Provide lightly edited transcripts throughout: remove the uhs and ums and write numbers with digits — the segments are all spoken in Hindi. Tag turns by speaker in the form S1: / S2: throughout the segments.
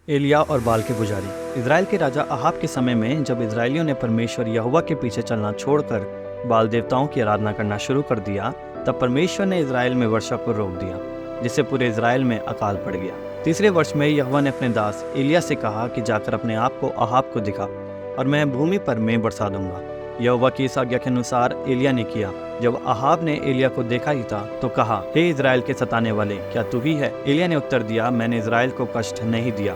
S1: एलिया और बाल के पुजारी। इज़राइल के राजा अहाब के समय में जब इज़राइलियों ने परमेश्वर यहोवा के पीछे चलना छोड़कर बाल देवताओं की आराधना करना शुरू कर दिया, तब परमेश्वर ने इज़राइल में वर्षा को रोक दिया, जिससे पूरे इज़राइल में अकाल पड़ गया। तीसरे वर्ष में यहोवा ने अपने दास एलिया से कहा कि जाकर अपने आप को अहाब को दिखा और मैं भूमि पर मैं बरसा दूंगा। यहोवा की इस आज्ञा के अनुसार एलिया ने किया। जब अहाब ने एलिया को देखा ही था तो कहा, हे इज़राइल के सताने वाले, क्या तू ही है? एलिया ने उत्तर दिया, मैंने इज़राइल को कष्ट नहीं दिया,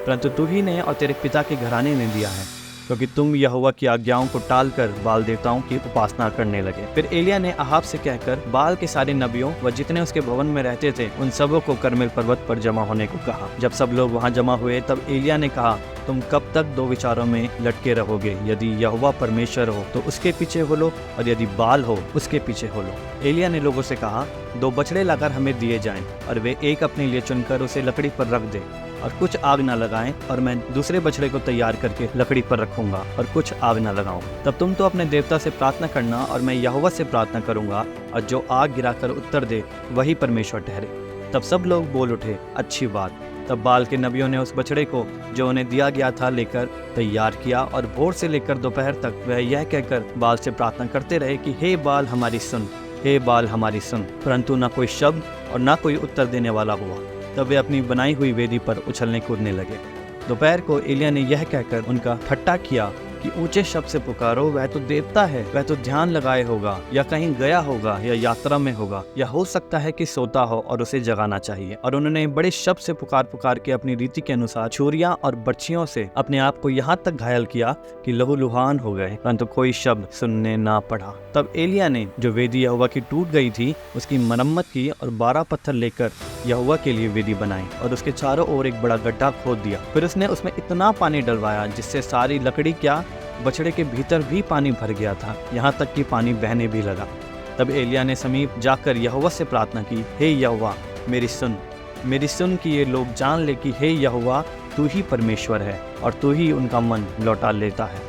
S1: परंतु तू ही ने और तेरे पिता के घराने ने दिया है, क्योंकि तुम यहोवा की आज्ञाओं को टालकर बाल देवताओं की उपासना करने लगे। फिर एलिया ने अहाब से कहकर बाल के सारे नबियों व जितने उसके भवन में रहते थे उन सबों को कर्मेल पर्वत पर जमा होने को कहा। जब सब लोग वहां जमा हुए तब एलिया ने कहा, तुम कब तक दो विचारों में लटके रहोगे? यदि यहोवा परमेश्वर हो तो उसके पीछे हो लो, और यदि बाल हो उसके पीछे हो लो। एलिया ने लोगों से कहा, दो बछड़े लाकर हमें दिए जाएं, और वे एक अपने लिए चुनकर उसे लकड़ी पर रख दें, और कुछ आग न लगाएं, और मैं दूसरे बछड़े को तैयार करके लकड़ी पर रखूंगा और कुछ आग न लगाऊं। तब तुम तो अपने देवता से प्रार्थना करना और मैं यहोवा से प्रार्थना करूंगा, और जो आग गिराकर उत्तर दे वही परमेश्वर ठहरे। तब सब लोग बोल उठे, अच्छी बात। तब बाल के नबियों ने उस बछड़े को जो उन्हें दिया गया था लेकर तैयार किया, और भोर से लेकर दोपहर तक वह यह कहकर बाल से प्रार्थना करते रहे कि हे बाल हमारी सुन, हे बाल हमारी सुन, परंतु न कोई शब्द और न कोई उत्तर देने वाला हुआ। तब वे अपनी बनाई हुई वेदी पर उछलने कूदने लगे। दोपहर को एलिया ने यह कहकर उनका ठट्ठा किया कि ऊंचे शब्द से पुकारो, वह तो देवता है, वह तो ध्यान लगाए होगा, या कहीं गया होगा, या यात्रा में होगा, या हो सकता है कि सोता हो और उसे जगाना चाहिए। और उन्होंने बड़े शब्द से पुकार पुकार के अपनी रीति के अनुसार छुरियां और बर्छियों से अपने आप को यहाँ तक घायल किया कि लहूलुहान हो गए, परंतु कोई शब्द सुनने ना पड़ा। तब एलिया ने जो वेदी यहोवा की टूट गई थी उसकी मरम्मत की, और 12 पत्थर लेकर यहोवा के लिए वेदी बनाई, और उसके चारों ओर एक बड़ा गड्ढा खोद दिया। फिर उसने उसमें इतना पानी डलवाया जिससे सारी लकड़ी क्या बछड़े के भीतर भी पानी भर गया था, यहाँ तक कि पानी बहने भी लगा। तब एलिया ने समीप जाकर यहोवा से प्रार्थना की, हे यहोवा मेरी सुन कि ये लोग जान ले कि हे यहोवा तू ही परमेश्वर है, और तू ही उनका मन लौटा लेता है।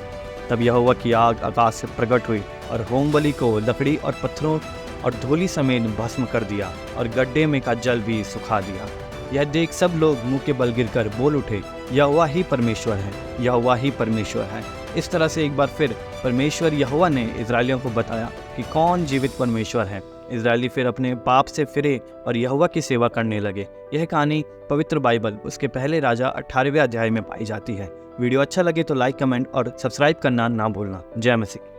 S1: तब यहोवा की आग आकाश से प्रकट हुई और होमबलि को लकड़ी और पत्थरों और धूलि समेत भस्म कर दिया, और गड्ढे में का जल भी सुखा दिया। यह देख सब लोग मुंह के बल गिरकर बोल उठे, यहोवा ही परमेश्वर है, यहोवा ही परमेश्वर है। इस तरह से एक बार फिर परमेश्वर यहोवा ने इज़राइलियों को बताया कि कौन जीवित परमेश्वर है। इज़राइली फिर अपने पाप से फिरे और यहोवा की सेवा करने लगे। यह कहानी पवित्र बाइबल उसके पहले राजा 18वें अध्याय में पाई जाती है। वीडियो अच्छा लगे तो लाइक, कमेंट और सब्सक्राइब करना ना भूलना। जय मसीह।